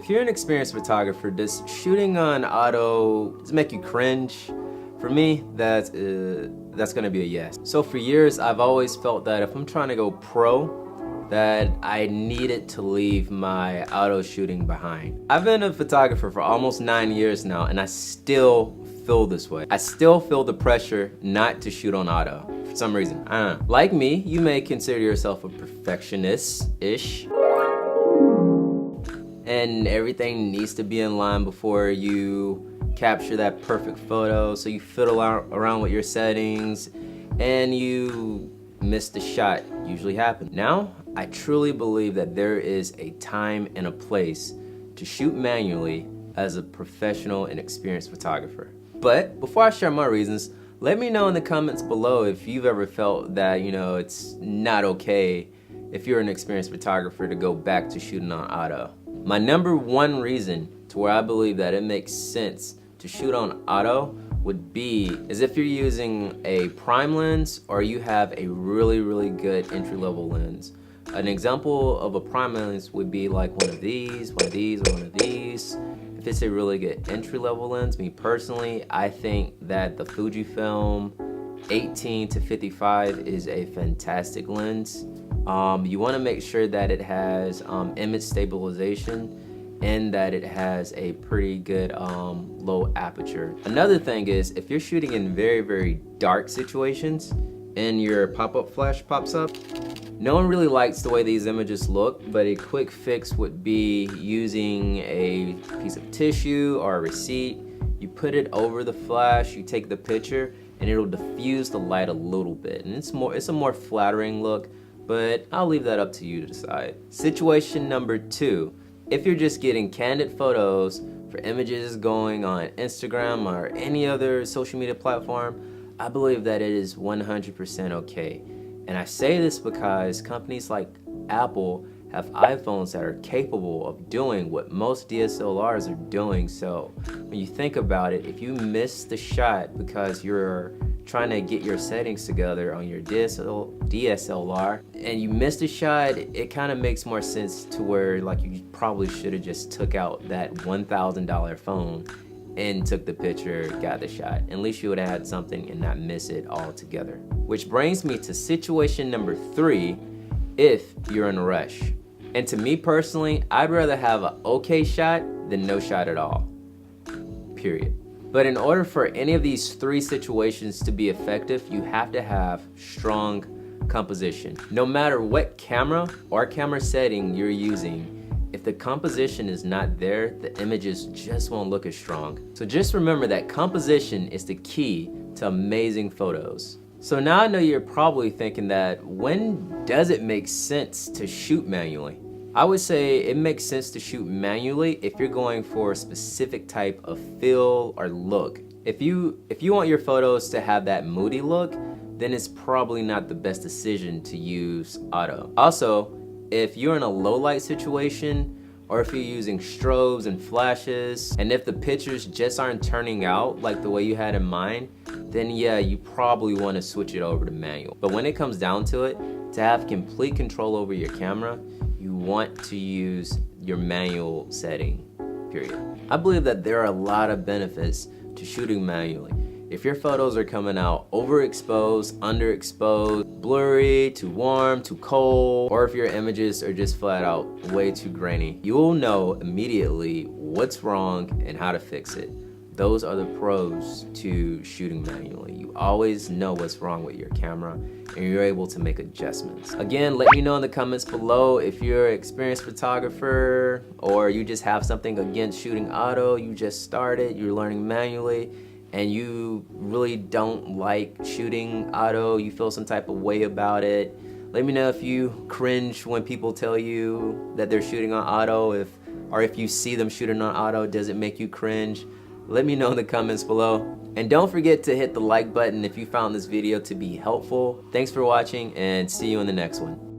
If you're an experienced photographer, does shooting on auto make you cringe? For me, that's gonna be a yes. So for years, I've always felt that if I'm trying to go pro, that I needed to leave my auto shooting behind. I've been a photographer for almost 9 years now, and I still feel this way. I still feel the pressure not to shoot on auto for some reason. I don't know. Like me, you may consider yourself a perfectionist-ish, and everything needs to be in line before you capture that perfect photo, so you fiddle around with your settings and you miss the shot. Usually happens. Now, I truly believe that there is a time and a place to shoot manually as a professional and experienced photographer. But before I share my reasons, let me know in the comments below if you've ever felt that, it's not okay if you're an experienced photographer to go back to shooting on auto. My number one reason to where I believe that it makes sense to shoot on auto would be is if you're using a prime lens or you have a really good entry-level lens. An example of a prime lens would be like one of these, or one of these. If it's a really good entry-level lens, me personally, I think that the Fujifilm 18 to 55 is a fantastic lens. You want to make sure that it has image stabilization and that it has a pretty good low aperture. Another thing is, if you're shooting in very dark situations and your pop-up flash pops up, no one really likes the way these images look, but a quick fix would be using a piece of tissue or a receipt. You put it over the flash, you take the picture, and it'll diffuse the light a little bit. And it's a more flattering look, but I'll leave that up to you to decide. Situation number 2. If you're just getting candid photos for images going on Instagram or any other social media platform, I believe that it is 100% okay. And I say this because companies like Apple have iPhones that are capable of doing what most DSLRs are doing. So when you think about it, if you miss the shot because you're trying to get your settings together on your DSLR and you missed a shot, it kind of makes more sense to where you probably should have just took out that $1,000 phone and took the picture, got the shot. At least you would have had something and not miss it altogether. Which brings me to situation number 3, if you're in a rush. And to me personally, I'd rather have an okay shot than no shot at all, period. But in order for any of these 3 situations to be effective, you have to have strong composition. No matter what camera or camera setting you're using, if the composition is not there, the images just won't look as strong. So just remember that composition is the key to amazing photos. So now I know you're probably thinking that when does it make sense to shoot manually? I would say it makes sense to shoot manually if you're going for a specific type of feel or look. If you want your photos to have that moody look, then it's probably not the best decision to use auto. Also, if you're in a low light situation, or if you're using strobes and flashes, and if the pictures just aren't turning out like the way you had in mind, then yeah, you probably want to switch it over to manual. But when it comes down to it, to have complete control over your camera, you want to use your manual setting, period. I believe that there are a lot of benefits to shooting manually. If your photos are coming out overexposed, underexposed, blurry, too warm, too cold, or if your images are just flat out way too grainy, you will know immediately what's wrong and how to fix it. Those are the pros to shooting manually. You always know what's wrong with your camera and you're able to make adjustments. Again, let me know in the comments below if you're an experienced photographer or you just have something against shooting auto, you just started, you're learning manually, and you really don't like shooting auto, you feel some type of way about it. Let me know if you cringe when people tell you that they're shooting on auto, or if you see them shooting on auto, does it make you cringe? Let me know in the comments below. And don't forget to hit the like button if you found this video to be helpful. Thanks for watching and see you in the next one.